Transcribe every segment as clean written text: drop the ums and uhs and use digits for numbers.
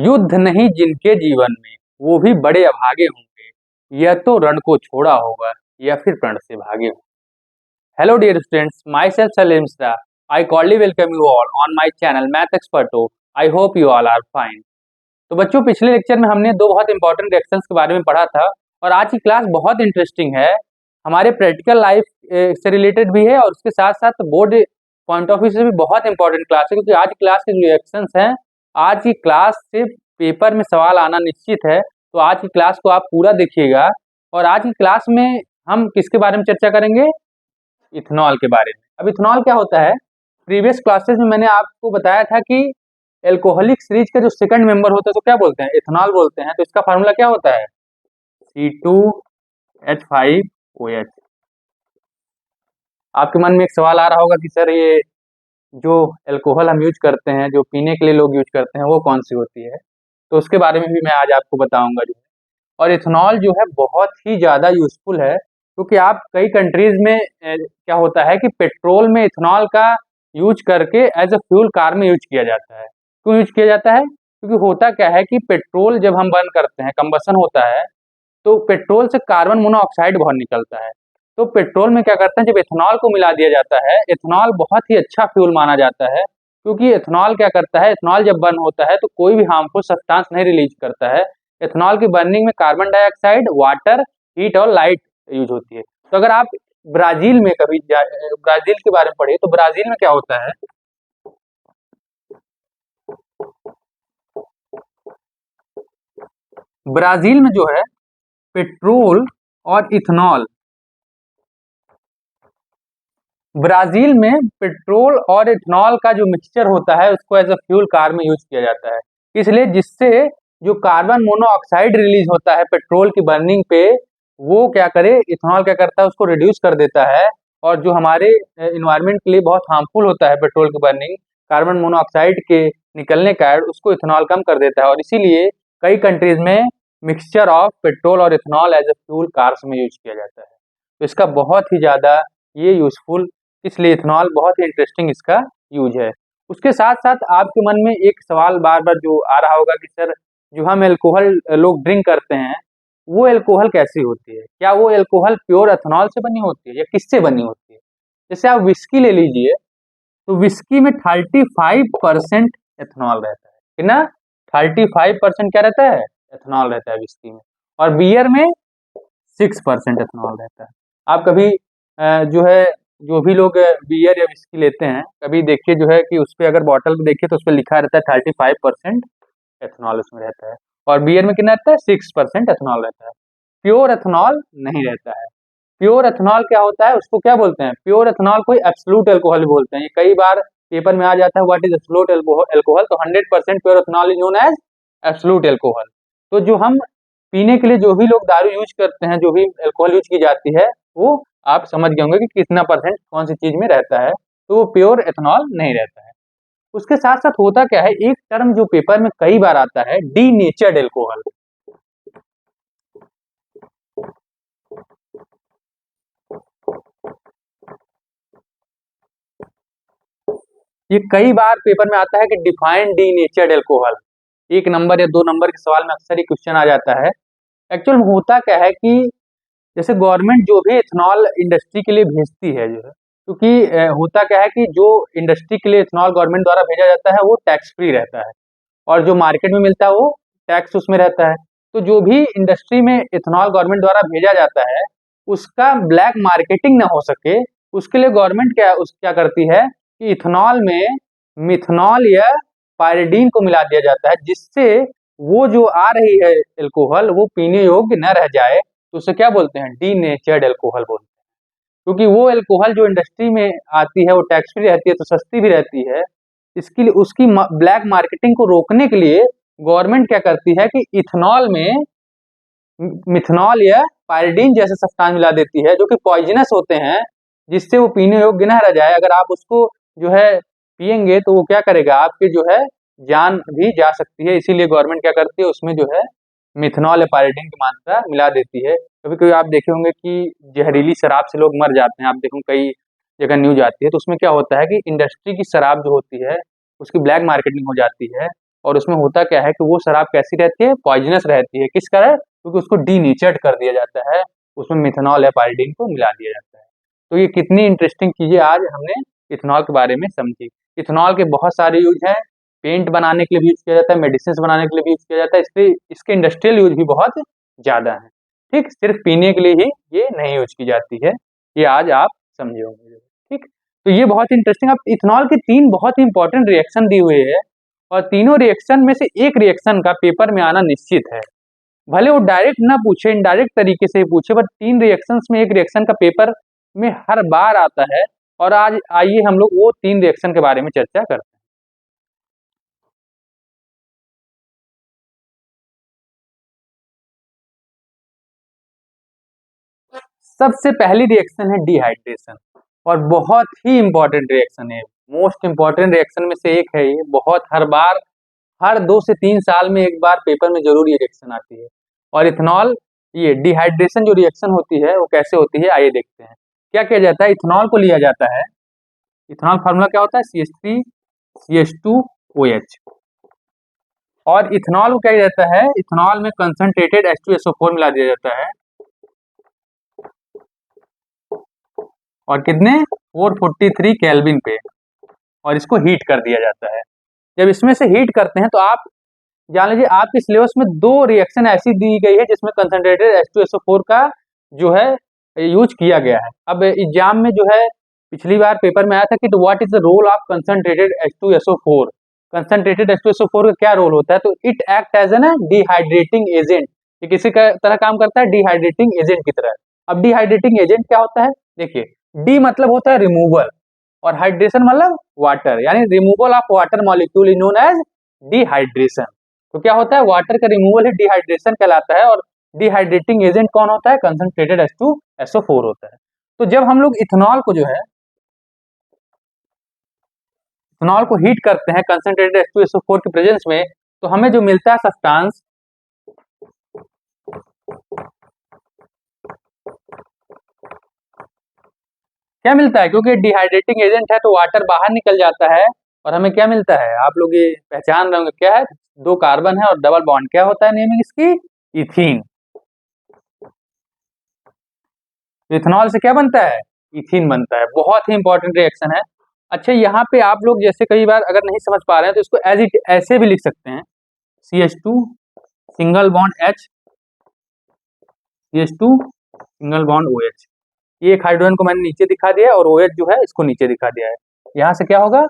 युद्ध नहीं जिनके जीवन में, वो भी बड़े अभागे होंगे, यह तो रण को छोड़ा होगा या फिर प्रण से भागे होंगे। Hello dear students, myself Salim Mishra. I cordially welcome you all on my channel Math Experto. I hope you all are fine. तो बच्चों, पिछले लेक्चर में हमने दो बहुत इंपॉर्टेंट रिएक्शंस के बारे में पढ़ा था और आज की क्लास बहुत इंटरेस्टिंग है। हमारे प्रैक्टिकल लाइफ से रिलेटेड भी है और उसके साथ साथ बोर्ड पॉइंट ऑफ व्यू से भी बहुत इंपॉर्टेंट क्लास है, क्योंकि आज की क्लास के जो रिएक्शंस हैं, आज की क्लास से पेपर में सवाल आना निश्चित है। तो आज की क्लास को आप पूरा देखिएगा। और आज की क्लास में हम किसके बारे में चर्चा करेंगे? इथेनॉल के बारे में। अब इथेनॉल क्या होता है? प्रीवियस क्लासेस में मैंने आपको बताया था कि एल्कोहलिक सीरीज का जो सेकंड मेंबर होता है तो क्या बोलते हैं? इथेनॉल बोलते हैं। तो इसका फार्मूला क्या होता है? C2H5OH। आपके मन में एक सवाल आ रहा होगा कि सर, ये जो एल्कोहल हम यूज करते हैं, जो पीने के लिए लोग यूज करते हैं, वो कौन सी होती है? तो उसके बारे में भी मैं आज आपको बताऊंगा जो है। और इथेनॉल जो है बहुत ही ज़्यादा यूजफुल है, क्योंकि आप कई कंट्रीज में क्या होता है कि पेट्रोल में इथेनॉल का यूज करके एज अ फ्यूल कार में यूज किया जाता है। क्यों यूज किया जाता है? क्योंकि होता क्या है कि पेट्रोल जब हम बर्न करते हैं, कंबसन होता है, तो पेट्रोल से कार्बन मोनोऑक्साइड बहुत निकलता है। तो पेट्रोल में क्या करते हैं, जब इथेनॉल को मिला दिया जाता है, इथेनॉल बहुत ही अच्छा फ्यूल माना जाता है। क्योंकि इथेनॉल क्या करता है, इथेनॉल जब बर्न होता है तो कोई भी हार्मफुल सब्सटेंस नहीं रिलीज करता है। इथेनॉल की बर्निंग में कार्बन डाइऑक्साइड, वाटर, हीट और लाइट यूज होती है। तो अगर आप ब्राजील में कभी ब्राजील के बारे में पढ़िए, तो ब्राजील में क्या होता है, ब्राजील में जो है पेट्रोल और इथेनॉल, ब्राजील में पेट्रोल और इथेनॉल का जो मिक्सचर होता है उसको एज अ फ्यूल कार में यूज किया जाता है। इसलिए जिससे जो कार्बन मोनोऑक्साइड रिलीज होता है पेट्रोल की बर्निंग पे, वो क्या करे, इथेनॉल क्या करता है, उसको रिड्यूस कर देता है। और जो हमारे इन्वायरमेंट के लिए बहुत हार्मफुल होता है पेट्रोल की बर्निंग, कार्बन मोनोऑक्साइड के निकलने का, उसको इथेनॉल कम कर देता है। और इसीलिए कई कंट्रीज में मिक्सचर ऑफ पेट्रोल और ethanol as a fuel cars में यूज किया जाता है। तो इसका बहुत ही ज़्यादा ये यूजफुल, इसलिए इथेनॉल बहुत ही इंटरेस्टिंग इसका यूज है। उसके साथ साथ आपके मन में एक सवाल बार बार जो आ रहा होगा कि सर, जो हम एल्कोहल लोग ड्रिंक करते हैं, वो एल्कोहल कैसी होती है? क्या वो एल्कोहल प्योर इथेनॉल से बनी होती है या किससे बनी होती है? जैसे आप विस्की ले लीजिए, तो विस्की में 35% एथेनॉल रहता है। कितना? 35% क्या रहता है? एथेनॉल रहता है विस्की में। और बियर में 6% एथेनॉल रहता है। आप कभी जो है, जो भी लोग बियर या विस्की लेते हैं, कभी देखिए जो है कि उस पर अगर बॉटल पे देखिए तो उस पर लिखा रहता है 35% एथेनॉल उसमें रहता है। और बियर में कितना रहता है? 6% एथेनॉल रहता है। प्योर एथेनॉल नहीं रहता है। प्योर एथेनॉल क्या होता है, उसको क्या बोलते हैं? प्योर एथेनॉल को एब्सोल्यूट अल्कोहल बोलते हैं। ये कई बार पेपर में आ जाता है, व्हाट इज एब्सोल्यूट अल्कोहल? तो 100% pure ethanol is known as absolute alcohol. तो जो हम पीने के लिए जो भी लोग दारू यूज करते हैं, जो भी अल्कोहल यूज की जाती है, वो आप समझ गए होंगे कि कितना परसेंट कौन सी चीज में रहता है। तो वो प्योर एथेनॉल नहीं रहता है। उसके साथ साथ होता क्या है, एक टर्म जो पेपर में कई बार आता है, डीनेचर्ड एल्कोहल। ये कई बार पेपर में आता है कि डिफाइन डीनेचर्ड एल्कोहल। 1 नंबर या 2 नंबर के सवाल में अक्सर ही क्वेश्चन आ जाता है। एक्चुअल में होता क्या है कि जैसे गवर्नमेंट जो भी इथेनॉल इंडस्ट्री के लिए भेजती है जो है, क्योंकि होता क्या है कि जो इंडस्ट्री के लिए इथेनॉल गवर्नमेंट द्वारा भेजा जाता है वो टैक्स फ्री रहता है, और जो मार्केट में मिलता है वो टैक्स उसमें रहता है। तो जो भी इंडस्ट्री में इथेनॉल गवर्नमेंट द्वारा भेजा जाता है, उसका ब्लैक मार्केटिंग ना हो सके, उसके लिए गवर्नमेंट क्या करती है कि इथेनॉल में मिथनॉल या पायरिडीन को मिला दिया जाता है, जिससे वो जो आ रही है एल्कोहल वो पीने योग्य न रह जाए। तो उसे क्या बोलते हैं? डीनेचर्ड एल्कोहल बोलते हैं। क्योंकि वो एल्कोहल जो इंडस्ट्री में आती है वो टैक्स फ्री रहती है, तो सस्ती भी रहती है। इसके लिए उसकी ब्लैक मार्केटिंग को रोकने के लिए गवर्नमेंट क्या करती है कि इथेनॉल में मिथनॉल या पायरिडीन जैसे सब्सटेंस मिला देती है, जो कि पॉइजनस होते हैं, जिससे वो पीने योग्य न रह जाए। अगर आप उसको जो है पियेंगे तो वो क्या करेगा, आपके जो है जान भी जा सकती है। इसीलिए गवर्नमेंट क्या करती है, उसमें जो है मिथनॉल या पायरिडीन की मात्रा मिला देती है। कभी कभी आप देखे होंगे कि जहरीली शराब से लोग मर जाते हैं। आप देखो कई जगह न्यूज आती है, तो उसमें क्या होता है कि इंडस्ट्री की शराब जो होती है उसकी ब्लैक मार्केटिंग हो जाती है, और उसमें होता क्या है कि वो शराब कैसी रहती है, पॉइजनस रहती है। किस कारण? क्योंकि उसको डीनेचर्ड कर दिया जाता है, उसमें मिथेनॉल या पायरीडीन को मिला दिया जाता है। तो ये कितनी इंटरेस्टिंग चीजें आज हमने इथेनॉल के बारे में समझी। इथेनॉल के बहुत सारे यूज हैं, पेंट बनाने के लिए भी यूज किया जाता है, मेडिसिन बनाने के लिए भी यूज किया जाता है, इसके इंडस्ट्रियल यूज भी बहुत ज्यादा है। ठीक, सिर्फ पीने के लिए ही ये नहीं यूज की जाती है, ये आज आप समझे होंगे। ठीक, तो ये बहुत इंटरेस्टिंग। अब इथेनॉल की 3 बहुत ही इंपॉर्टेंट रिएक्शन दी हुई है, और तीनों रिएक्शन में से एक रिएक्शन का पेपर में आना निश्चित है। भले वो डायरेक्ट ना पूछे, इनडायरेक्ट तरीके से पूछे, बट 3 रिएक्शंस में एक रिएक्शन का पेपर में हर बार आता है। और आज आइए हम लोग वो 3 रिएक्शन के बारे में चर्चा करते हैं। सबसे पहली रिएक्शन है डिहाइड्रेशन, और बहुत ही इंपॉर्टेंट रिएक्शन है, मोस्ट इंपॉर्टेंट रिएक्शन में से एक है ये। बहुत हर बार, हर 2 से 3 साल में एक बार पेपर में जरूर ये रिएक्शन आती है। और इथेनॉल, ये डिहाइड्रेशन जो रिएक्शन होती है वो कैसे होती है आइए देखते हैं। क्या किया जाता है, इथेनॉल को लिया जाता है। इथेनॉल फार्मूला क्या होता है, CH3CH2OH। और इथेनॉल को क्या किया जाता है, इथेनॉल में कंसंट्रेटेड H2SO4 मिला दिया जाता है, और कितने, 443 केल्विन पे, और इसको हीट कर दिया जाता है। जब इसमें से हीट करते हैं तो आप जान लीजिए आपके सिलेबस में 2 रिएक्शन ऐसी दी गई है जिसमें कंसंट्रेटेड H2SO4 का जो है यूज किया गया है। अब एग्जाम में जो है पिछली बार पेपर में आया था कि what is the role of concentrated H2SO4। Concentrated H2SO4 का क्या रोल होता है, तो it act as an dehydrating agent. ये किसी का तरह काम करता है, डिहाइड्रेटिंग एजेंट की तरह। अब डिहाइड्रेटिंग एजेंट क्या होता है, देखिए, डी मतलब होता है रिमूवल, और हाइड्रेशन मतलब वाटर, यानी removal of water molecule known as dehydration. तो क्या होता है, वाटर का रिमूवल ही डिहाइड्रेशन कहलाता है, और डिहाइड्रेटिंग एजेंट कौन होता है, कंसंट्रेटेड H2SO4 होता है। तो जब हम लोग इथेनॉल को जो है, इथेनॉल को हीट करते हैं कंसंट्रेटेड H2SO4 के प्रेजेंस में, तो हमें जो मिलता है सब्सटेंस, क्या मिलता है, क्योंकि डिहाइड्रेटिंग एजेंट है तो वाटर बाहर निकल जाता है, और हमें क्या मिलता है, आप लोग ये पहचान रहे होंगे, क्या है, 2 कार्बन है और डबल बॉन्ड, क्या होता है नेमिंग इसकी, इथीन। इथेनॉल से क्या बनता है, इथीन बनता है। बहुत ही इंपॉर्टेंट रिएक्शन है। अच्छा, यहाँ पे आप लोग जैसे कई बार अगर नहीं समझ पा रहे हैं तो इसको एज इट ऐसे भी लिख सकते हैं, CH2 single bond H, CH2 single bond OH। ये एक हाइड्रोजन को मैंने नीचे दिखा दिया है, और OH जो है इसको नीचे दिखा दिया है। यहाँ से क्या होगा,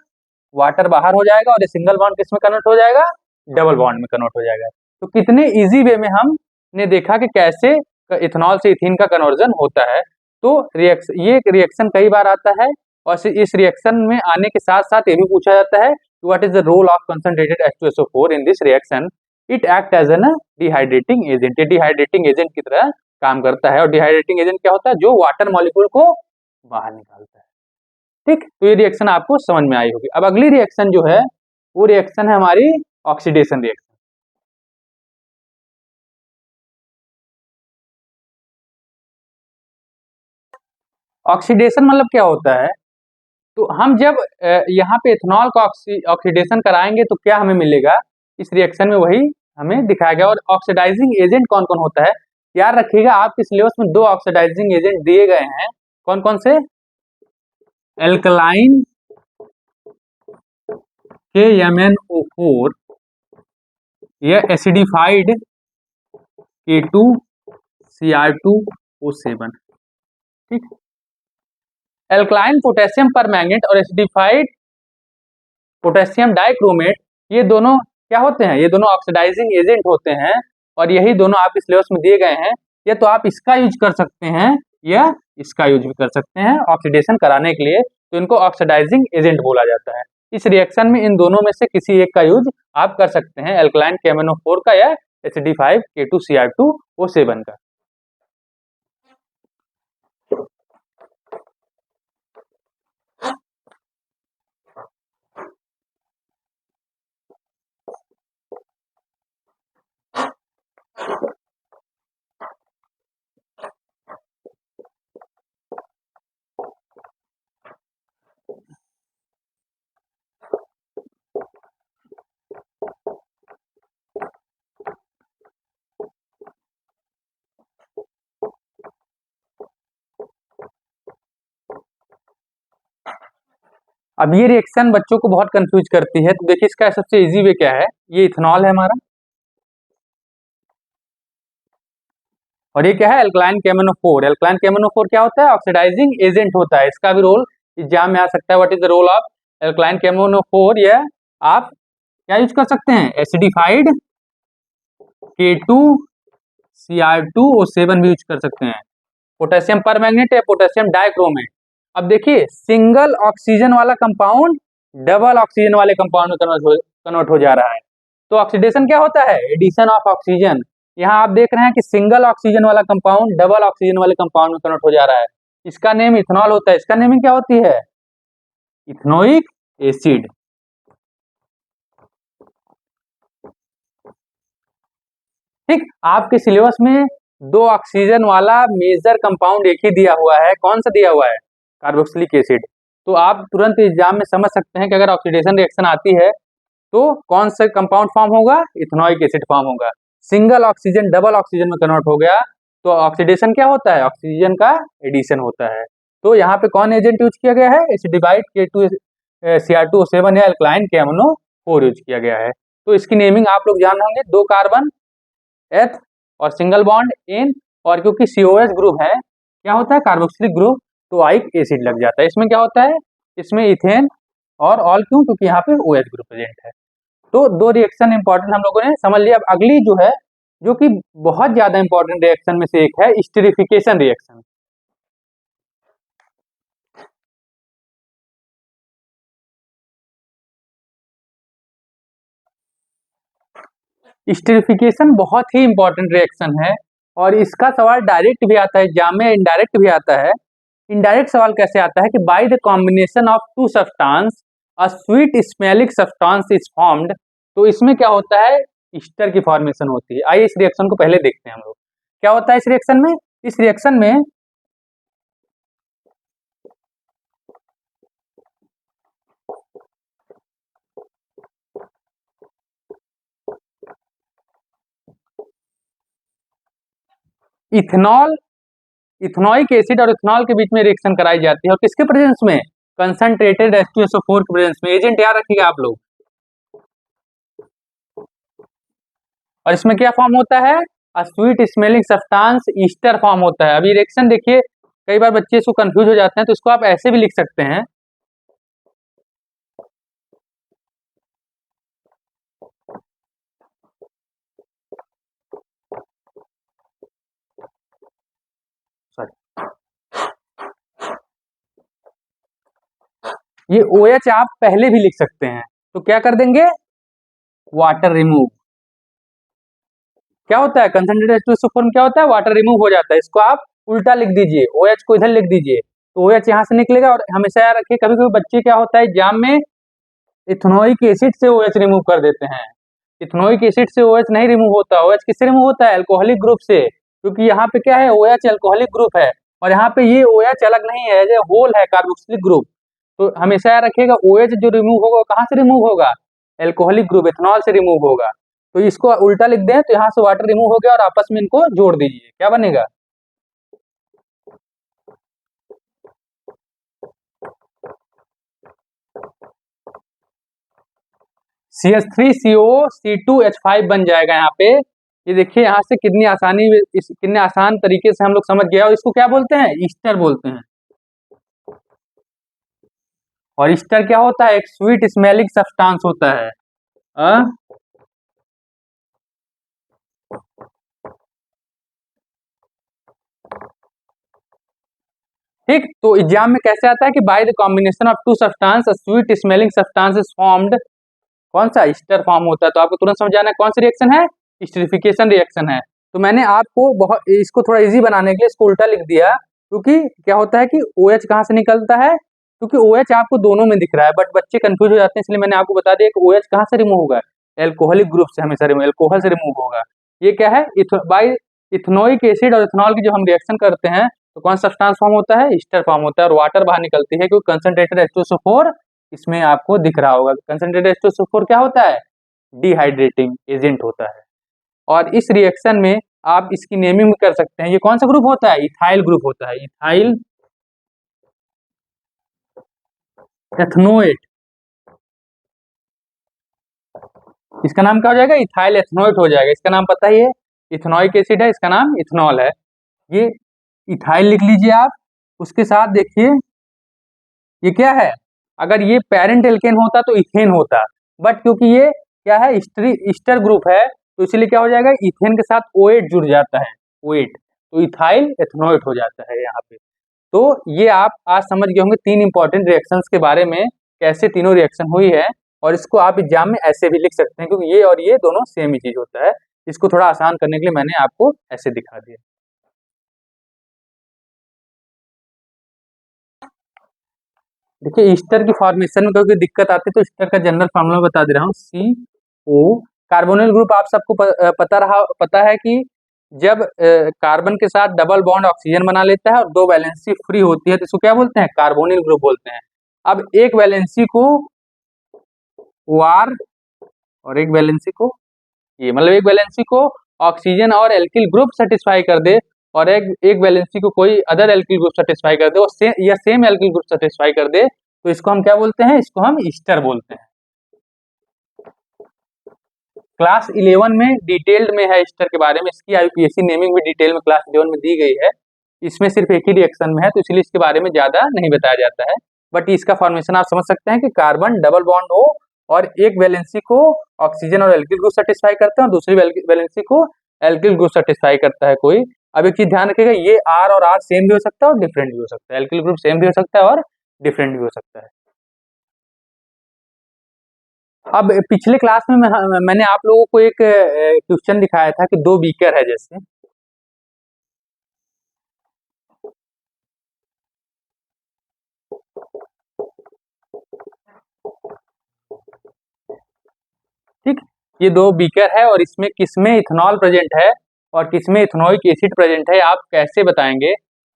वाटर बाहर हो जाएगा, और ये सिंगल बॉन्ड किस में कन्वर्ट हो जाएगा, डबल बॉन्ड में कन्वर्ट हो जाएगा। तो कितने इजी वे में हमने देखा कि कैसे इथेनॉल से इथीन का कन्वर्जन होता है। तो ये रिएक्शन कई बार आता है, और इस रिएक्शन में आने के साथ साथ ये भी पूछा जाता है what is the role of concentrated H2SO4 in this reaction. It act as an dehydrating agent, ये डिहाइड्रेटिंग एजेंट की तरह काम करता है। और डिहाइड्रेटिंग एजेंट क्या होता है, जो वाटर मॉलिक्यूल को बाहर निकालता है। ठीक, तो ये रिएक्शन आपको समझ में आई होगी। अब अगली रिएक्शन जो है वो रिएक्शन है हमारी ऑक्सीडेशन रिएक्शन। ऑक्सीडेशन मतलब क्या होता है, तो हम जब यहाँ पे इथेनॉल का ऑक्सीडेशन कराएंगे तो क्या हमें मिलेगा, इस रिएक्शन में वही हमें दिखाया गया। और ऑक्सीडाइजिंग एजेंट कौन कौन होता है, याद रखिएगा आपके सिलेबस में 2 ऑक्सीडाइजिंग एजेंट दिए गए हैं। कौन कौन से, एल्कलाइन KMnO4 या एसिडिफाइड K2Cr2O7। ठीक, एल्कलाइन पोटेशियम परमैंगनेट और एसिडिफाइड पोटेशियम डाइक्रोमेट, ये दोनों क्या होते हैं, ये दोनों ऑक्सीडाइजिंग एजेंट होते हैं, और यही दोनों आपके सिलेबस में दिए गए हैं। या तो आप इसका यूज कर सकते हैं या इसका यूज भी कर सकते हैं ऑक्सीडेशन कराने के लिए, तो इनको ऑक्सीडाइजिंग एजेंट बोला जाता है। इस रिएक्शन में इन दोनों में से किसी एक का यूज आप कर सकते हैं, एल्कलाइन KMnO4 का या H5K2Cr2O7 का। अब ये रिएक्शन बच्चों को बहुत कंफ्यूज करती है, तो देखिए इसका सबसे इजी वे क्या है। ये इथेनॉल है हमारा, और ये क्या है, एल्कलाइन केमिनोफोर। एल्कलाइन केमिनोफोर क्या होता है, ऑक्सीडाइजिंग एजेंट होता है। इसका भी रोल एग्जाम में आ सकता है। What is the role of alkaline केमिनोफोर? या आप क्या यूज कर सकते हैं, एसिडिफाइड K2Cr2O7 भी यूज कर सकते हैं। पोटेशियम परमैंगनेट या पोटेशियम डाइक्रोमेट। अब देखिए सिंगल ऑक्सीजन वाला कंपाउंड डबल ऑक्सीजन वाले कंपाउंड में कन्वर्ट हो जा रहा है। तो ऑक्सीडेशन क्या होता है, एडिशन ऑफ ऑक्सीजन। यहाँ आप देख रहे हैं कि सिंगल ऑक्सीजन वाला कंपाउंड डबल ऑक्सीजन वाले कंपाउंड में कन्वर्ट हो जा रहा है। इसका नेम इथेनॉल होता है। इसका नेमिंग क्या होती है, इथेनोइक एसिड। ठीक, आपके सिलेबस में दो ऑक्सीजन वाला मेजर कंपाउंड एक ही दिया हुआ है। कौन सा दिया हुआ है, कार्बोक्सिलिक एसिड। तो आप तुरंत एग्जाम में समझ सकते हैं कि अगर ऑक्सीडेशन रिएक्शन आती है तो कौन सा कंपाउंड फॉर्म होगा, इथेनोइक एसिड फॉर्म होगा। सिंगल ऑक्सीजन डबल ऑक्सीजन में कन्वर्ट हो गया तो ऑक्सीडेशन क्या होता है, ऑक्सीजन का एडिशन होता है। तो यहाँ पे कौन एजेंट यूज किया गया है, एसिडिफाइड K2Cr2O7 या एल्कलाइन KMnO4 यूज किया गया है। तो इसकी नेमिंग आप लोग जान होंगे, दो कार्बन एथ और सिंगल बॉन्ड इन, और क्योंकि COH ग्रुप है क्या होता है, कार्बोक्सिलिक ग्रुप, तो आइक एसिड लग जाता है। इसमें क्या होता है, इसमें इथेन और ऑल, क्यों, क्योंकि यहाँ पे OH ग्रुप प्रेजेंट है। तो दो रिएक्शन इंपॉर्टेंट हम लोगों ने समझ लिया। अब अगली जो है, जो कि बहुत ज्यादा इंपॉर्टेंट रिएक्शन में से एक है, स्टीरिफिकेशन रिएक्शन। स्टीरिफिकेशन बहुत ही इंपॉर्टेंट रिएक्शन है, और इसका सवाल डायरेक्ट भी आता है एग्जाम में, इनडायरेक्ट भी आता है। इनडायरेक्ट सवाल कैसे आता है कि by the combination of two substance a sweet smelling substance is formed. तो इसमें क्या होता है, ईस्टर की फॉर्मेशन होती है। आइए इस रिएक्शन को पहले देखते हैं हम लोग, क्या होता है इस रिएक्शन में। इस रिएक्शन में इथेनॉल, इथेनोइक एसिड और इथेनॉल के बीच में रिएक्शन कराई जाती है, और किसके प्रेजेंस में, कंसंट्रेटेड H2SO4 के प्रेजेंस में। एजेंट याद रखिएगा आप लोग। और इसमें क्या फॉर्म होता है, sweet smelling substance Easter form होता है। अभी रिएक्शन देखिए, कई बार बच्चे इसको कंफ्यूज हो जाते हैं, तो इसको आप ऐसे भी लिख सकते हैं, ये OH आप पहले भी लिख सकते हैं। तो क्या कर देंगे, वाटर रिमूव। क्या होता है, कंसंट्रेटेड H2SO4 में क्या होता है, वाटर रिमूव हो जाता है। इसको आप उल्टा लिख दीजिए, OH को इधर लिख दीजिए, तो OH यहाँ से निकलेगा। और हमेशा याद रखिए, कभी कभी बच्चे क्या होता है एग्जाम में इथेनोइक एसिड से OH रिमूव कर देते हैं। इथेनोइक एसिड से OH नहीं रिमूव होता। OH किससे रिमूव होता है, अल्कोहलिक ग्रुप से, क्योंकि यहाँ पे क्या है, OH अल्कोहलिक ग्रुप है, और यहाँ पे ये OH अलग नहीं है, ये होल है, कार्बोक्सिलिक ग्रुप। तो हमेशा याद रखिएगा, OH जो रिमूव होगा कहाँ से रिमूव होगा, एल्कोहलिक ग्रुप इथेनॉल से रिमूव होगा। तो इसको उल्टा लिख दें, तो यहाँ से वाटर रिमूव हो गया, और आपस में इनको जोड़ दीजिए, क्या बनेगा, CH3COC2H5 बन जाएगा यहाँ पे। ये देखिए यहाँ से कितनी आसानी, कितने आसान तरीके से हम लोग समझ गया। और इसको क्या बोलते हैं, ईस्टर बोलते हैं। और ईस्टर क्या होता है, एक स्वीट स्मेलिंग सब्सटेंस होता है। आ? ठीक, तो एग्जाम में कैसे आता है कि by the combination of two substance a sweet smelling substance is formed, कौन सा, ईस्टर फॉर्म होता है। तो आपको तुरंत समझ जाना है कौन सा रिएक्शन है, स्टीरिफिकेशन रिएक्शन है। तो मैंने आपको बहुत इसको थोड़ा इजी बनाने के लिए इसको उल्टा लिख दिया, क्योंकि क्या होता है कि OH कहाँ से निकलता है, क्योंकि OH आपको दोनों में दिख रहा है, बट बच्चे कंफ्यूज हो जाते हैं, इसलिए मैंने आपको बता दिया कि OH कहाँ से रिमूव होगा, एल्कोहलिक ग्रुप से हमेशा रिमूव, एल्कोहल से रिमूव होगा। ये क्या है, बाई इथेनोइक एसिड और इथेनॉल की जो हम रिएक्शन करते हैं, तो कौन सा सब्सटेंस फॉर्म होता है, ईस्टर फॉर्म होता है, और वाटर बाहर निकलती है, क्योंकि कंसंट्रेटेड H2SO4 इसमें आपको दिख रहा होगा। कंसंट्रेटेड H2SO4 क्या होता है, डिहाइड्रेटिंग एजेंट होता है। और इस रिएक्शन में आप इसकी नेमिंग भी कर सकते हैं। ये कौन सा ग्रुप होता है, इथाइल ग्रुप होता है, इथाइल एथनोएट, इसका नाम क्या हो जाएगा? इथाइल एथनोएट हो जाएगा। इसका नाम पता ही है, इथेनॉइक एसिड है, इसका नाम इथेनॉल है। ये इथाइल लिख लीजिए आप। उसके साथ देखिए ये क्या है, अगर ये पेरेंट एल्केन होता तो इथेन होता, बट क्योंकि ये क्या है, ईस्टर ग्रुप है, तो इसलिए क्या हो जाएगा, इथेन के साथ OH जुड़ जाता है, OH, तो इथाइल एथनोएट हो जाता है यहाँ पे। तो ये आप आज समझ गए होंगे तीन इंपॉर्टेंट रिएक्शंस के बारे में, कैसे तीनों रिएक्शन हुई है, और इसको आप एग्जाम में ऐसे भी लिख सकते हैं, क्योंकि ये और ये दोनों सेम ही चीज होता है। इसको थोड़ा आसान करने के लिए मैंने आपको ऐसे दिखा दिया। देखिए ईस्टर की फॉर्मेशन में कोई दिक्कत आती है तो ईस्टर का जनरल फार्मूला बता दे रहा हूँ, CO। कार्बोनिल ग्रुप आप सबको पता है कि जब कार्बन के साथ डबल बॉन्ड ऑक्सीजन बना लेता है और दो वैलेंसी फ्री होती है तो इसको क्या बोलते हैं? कार्बोनिल ग्रुप बोलते हैं। अब एक वैलेंसी को OR और एक वैलेंसी को ये, मतलब एक वैलेंसी को ऑक्सीजन और एल्किल ग्रुप सेटिस्फाई कर दे, और एक वैलेंसी को कोई अदर एल्किल ग्रुप सेटिस्फाई कर दे, और या सेम एल्किल ग्रुप सेटिस्फाई कर दे, तो इसको हम क्या बोलते हैं? इसको हम ईस्टर बोलते हैं। क्लास 11 में डिटेल्ड में है ईस्टर के बारे में, इसकी IUPAC नेमिंग भी डिटेल में क्लास 11 में दी गई है। इसमें सिर्फ एक ही रिएक्शन में है तो इसलिए इसके बारे में ज्यादा नहीं बताया जाता है, बट इसका फॉर्मेशन आप समझ सकते हैं कि कार्बन डबल बॉन्ड हो और एक वैलेंसी को ऑक्सीजन और एल्किल ग्रुप सेटिस्फाई करते हैं और दूसरी वैलेंसी को एल्किल ग्रुप सेटिस्फाई करता है कोई। अब एक चीज ध्यान रखिएगा, ये R और R सेम भी हो सकता है और डिफरेंट भी हो सकता है, एल्किल ग्रुप सेम भी हो सकता है और डिफरेंट भी हो सकता है। अब पिछले क्लास में मैंने आप लोगों को एक क्वेश्चन दिखाया था कि दो बीकर है जैसे, ठीक, ये दो बीकर है और इसमें किसमें इथेनॉल प्रेजेंट है और किसमें इथेनोइक एसिड प्रेजेंट है, आप कैसे बताएंगे?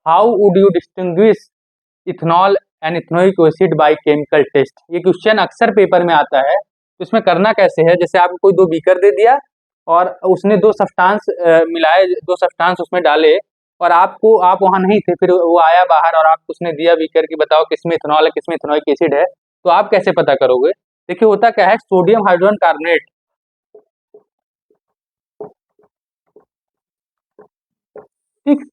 How would you distinguish ethanol and ethanoic acid by chemical test? ये क्वेश्चन अक्सर पेपर में आता है। तो इसमें करना कैसे है, जैसे आपको कोई दो बीकर दे दिया और उसने दो सब्सटेंस मिलाए, दो सब्सटेंस उसमें डाले, और आप वहां नहीं थे, फिर वो आया बाहर और आपको उसने दिया बीकर की बताओ किसमें इथेनॉल है किसमें इथेनोइक एसिड है, तो आप कैसे पता करोगे? देखिए होता क्या है, सोडियम हाइड्रोजन कार्बोनेट, ठीक,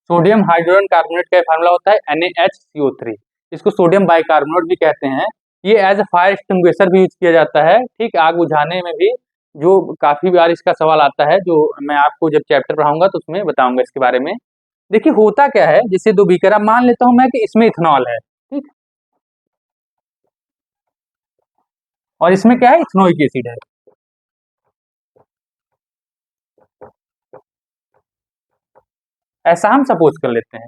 सोडियम हाइड्रोजन कार्बोनेट का फार्मूला होता है NaHCO3, इसको सोडियम बाइकार्बोनेट भी कहते हैं। ये एज ए फायर एक्सटिंग्विशर भी यूज किया जाता है, ठीक, आग बुझाने में भी, जो काफी बार इसका सवाल आता है, जो मैं आपको जब चैप्टर पढ़ाऊंगा तो उसमें बताऊंगा इसके बारे में। देखिए होता क्या है, जैसे दो बीकर, अब मान लेता हूं मैं कि इसमें इथेनॉल है, ठीक, और इसमें क्या है, इथेनोइक एसिड है। ऐसा हम सपोज कर लेते हैं।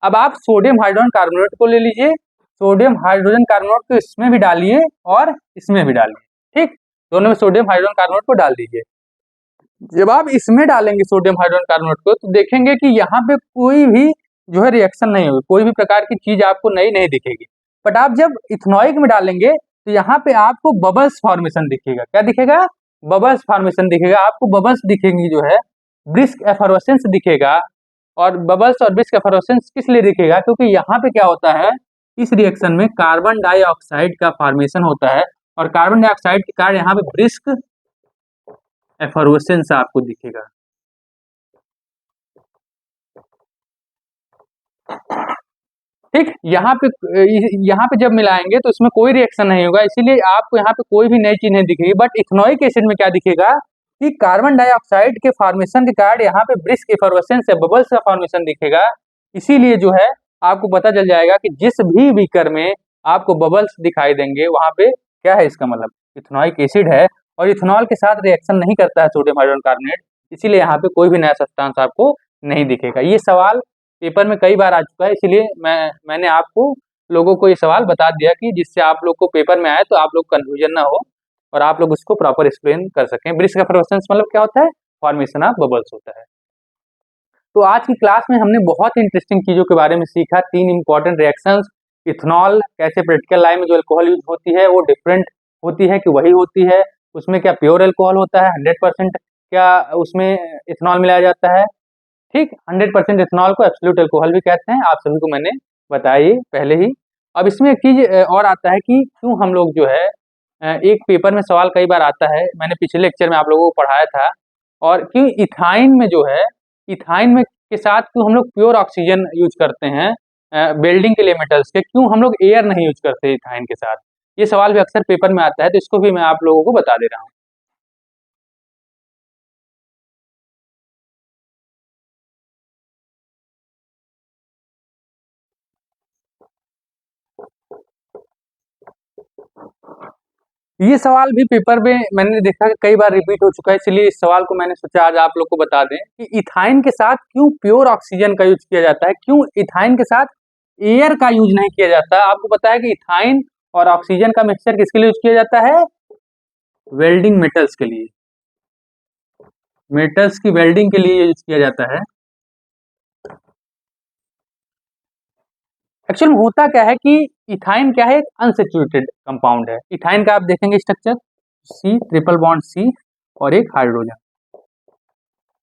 अब आप सोडियम हाइड्रोजन कार्बोनेट को ले लीजिए, सोडियम हाइड्रोजन कार्बोनेट को इसमें भी डालिए और इसमें भी डालिए, ठीक, दोनों में सोडियम हाइड्रोजन कार्बोनेट को डाल दीजिए। जब आप इसमें डालेंगे सोडियम हाइड्रोजन कार्बोनेट को तो देखेंगे कि यहाँ पे कोई भी जो है रिएक्शन नहीं होगी, कोई भी प्रकार की चीज आपको नई नहीं दिखेगी। बट आप जब इथेनॉइक में डालेंगे तो यहाँ पे आपको बबल्स फॉर्मेशन दिखेगा। क्या दिखेगा? बबल्स फॉर्मेशन दिखेगा, आपको बबल्स दिखेंगी, जो है ब्रिस्क एफरोसेंस दिखेगा। और बबल्स और ब्रिस्क एफरोसेंस किस लिए दिखेगा? क्योंकि यहाँ पे क्या होता है, इस रिएक्शन में कार्बन डाइऑक्साइड का फॉर्मेशन होता है, और कार्बन डाइऑक्साइड के कारण यहाँ पे ब्रिस्क एफरोसेंस आपको दिखेगा। ठीक, यहाँ पे जब मिलाएंगे तो इसमें कोई रिएक्शन नहीं होगा, इसीलिए आपको यहाँ पे कोई भी नई चीज नहीं दिखेगी। बट इथेनोइक एसिड में क्या दिखेगा कि कार्बन डाइऑक्साइड के फॉर्मेशन के कारण यहाँ पे ब्रिस्क एफरोसेंस है, बबल्स का फॉर्मेशन दिखेगा। इसीलिए जो है आपको पता चल जाएगा कि जिस भी बीकर में आपको बबल्स दिखाई देंगे वहां पे क्या है, इसका मतलब इथेनोइक एसिड है, और इथेनॉल के साथ रिएक्शन नहीं करता है सोडियम हाइड्रोजन कार्बोनेट, इसीलिए यहाँ पे कोई भी नया सब्सटेंस आपको नहीं दिखेगा। ये सवाल पेपर में कई बार आ चुका है, इसीलिए मैंने आपको लोगों को ये सवाल बता दिया कि जिससे आप लोग को पेपर में आए तो आप लोग कंफ्यूजन ना हो और आप लोग उसको प्रॉपर एक्सप्लेन कर सकें। ब्रिस्क एफरोसेंस मतलब क्या होता है? फॉर्मेशन ऑफ बबल्स होता है। तो आज की क्लास में हमने बहुत ही इंटरेस्टिंग चीजों के बारे में सीखा, तीन इंपॉर्टेंट रिएक्शंस, इथेनॉल कैसे प्रैक्टिकल लाइफ में जो अल्कोहल यूज होती है वो डिफरेंट होती है कि वही होती है, उसमें क्या प्योर अल्कोहल होता है 100%, क्या उसमें इथेनॉल मिलाया जाता है, ठीक, 100% इथेनॉल को एब्सोल्यूट अल्कोहल भी कहते हैं, आप सभी को मैंने बताया पहले ही। अब इसमें एक चीज और आता है कि क्यों हम लोग जो है एक पेपर में सवाल कई बार आता है, मैंने पिछले लेक्चर में आप लोगों को पढ़ाया था, और क्यों इथाइन में जो है, इथाइन में के साथ क्यों हम लोग प्योर ऑक्सीजन यूज करते हैं बिल्डिंग के लिए मेटल्स के, क्यों हम लोग एयर नहीं यूज करते इथाइन के साथ। ये सवाल भी अक्सर पेपर में आता है, तो इसको भी मैं आप लोगों को बता दे रहा हूँ। ये सवाल भी पेपर में मैंने देखा कि कई बार रिपीट हो चुका है, इसलिए इस सवाल को मैंने सोचा आज आप लोग को बता दें कि इथाइन के साथ क्यों प्योर ऑक्सीजन का यूज किया जाता है, क्यों इथाइन के साथ एयर का यूज नहीं किया जाता है। आपको पता है कि इथाइन और ऑक्सीजन का मिक्सचर किसके लिए यूज किया जाता है? वेल्डिंग मेटल्स के लिए, मेटल्स की वेल्डिंग के लिए यूज किया जाता है। एक्चुअल में होता क्या है कि इथाइन क्या है, एक अनसेचुरेटेड कंपाउंड है। इथाइन का आप देखेंगे structure, C triple bond C और एक हाइड्रोजन,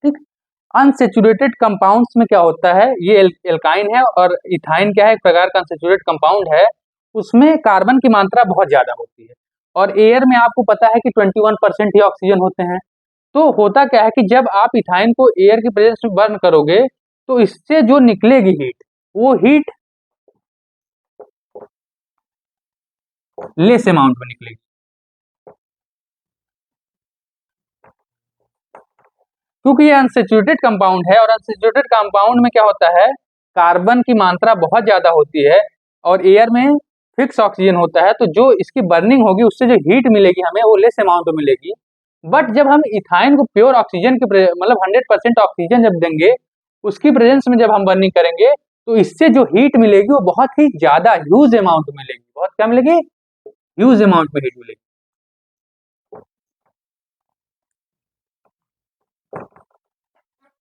ठीक। अनसेचुरेटेड कंपाउंड्स में क्या होता है, ये एल्काइन है और इथाइन क्या है, एक प्रकार का अनसेचुरेटेड कंपाउंड है। उसमें कार्बन की मात्रा बहुत ज्यादा होती है और एयर में आपको पता है कि 21% ही ऑक्सीजन होते हैं। तो होता क्या है कि जब आप इथाइन को एयर की प्रेजेंस में बर्न करोगे तो इससे जो निकलेगी हीट, वो हीट लेस अमाउंट में निकलेगी। क्योंकि ये अनसेचुरेटेड कंपाउंड है और अनसेचुरेटेड कंपाउंड में क्या होता है, कार्बन की मात्रा बहुत ज्यादा होती है और एयर में फिक्स ऑक्सीजन होता है, तो जो इसकी बर्निंग होगी उससे जो हीट मिलेगी हमें वो लेस अमाउंट में मिलेगी। बट जब हम इथाइन को प्योर ऑक्सीजन की मतलब 100% ऑक्सीजन जब देंगे, उसकी प्रेजेंस में जब हम बर्निंग करेंगे तो इससे जो हीट मिलेगी वो बहुत ही ज्यादा ह्यूज अमाउंट में मिलेगी। बहुत क्या मिलेगी? ह्यूज अमाउंट में हीट मिलेगी।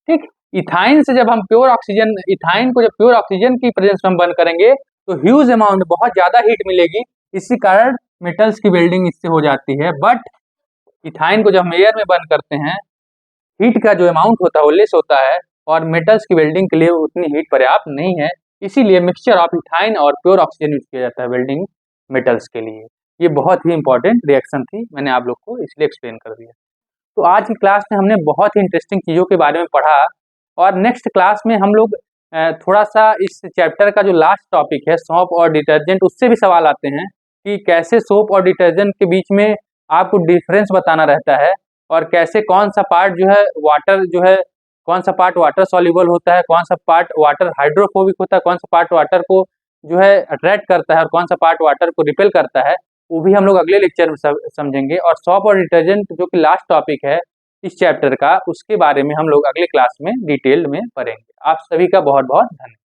ठीक, इथाइन से जब हम प्योर ऑक्सीजन, इथाइन को जब प्योर ऑक्सीजन की प्रेजेंस में हम बर्न करेंगे तो ह्यूज अमाउंट बहुत ज्यादा हीट मिलेगी, इसी कारण मेटल्स की वेल्डिंग इससे हो जाती है। बट इथाइन को जब हम एयर में बर्न करते हैं, हीट का जो अमाउंट होता है वो लेस होता है और मेटल्स की वेल्डिंग के लिए उतनी हीट पर्याप्त नहीं है, इसीलिए मिक्सचर ऑफ इथाइन और प्योर ऑक्सीजन यूज किया जाता है वेल्डिंग मेटल्स के लिए। ये बहुत ही इंपॉर्टेंट रिएक्शन थी, मैंने आप लोग को इसलिए एक्सप्लेन कर दिया। तो आज की क्लास में हमने बहुत ही इंटरेस्टिंग चीज़ों के बारे में पढ़ा और नेक्स्ट क्लास में हम लोग थोड़ा सा इस चैप्टर का जो लास्ट टॉपिक है सोप और डिटर्जेंट, उससे भी सवाल आते हैं कि कैसे सोप और डिटर्जेंट के बीच में आपको डिफरेंस बताना रहता है और कैसे कौन सा पार्ट जो है वाटर जो है, कौन सा पार्ट वाटर सॉल्युबल होता है, कौन सा पार्ट वाटर हाइड्रोफोबिक होता है, कौन सा पार्ट वाटर को जो है अट्रैक्ट करता है और कौन सा पार्ट वाटर को रिपेल करता है, वो भी हम लोग अगले लेक्चर में समझेंगे। और सॉप और डिटर्जेंट जो कि लास्ट टॉपिक है इस चैप्टर का, उसके बारे में हम लोग अगले क्लास में डिटेल्ड में पढ़ेंगे। आप सभी का बहुत बहुत धन्यवाद।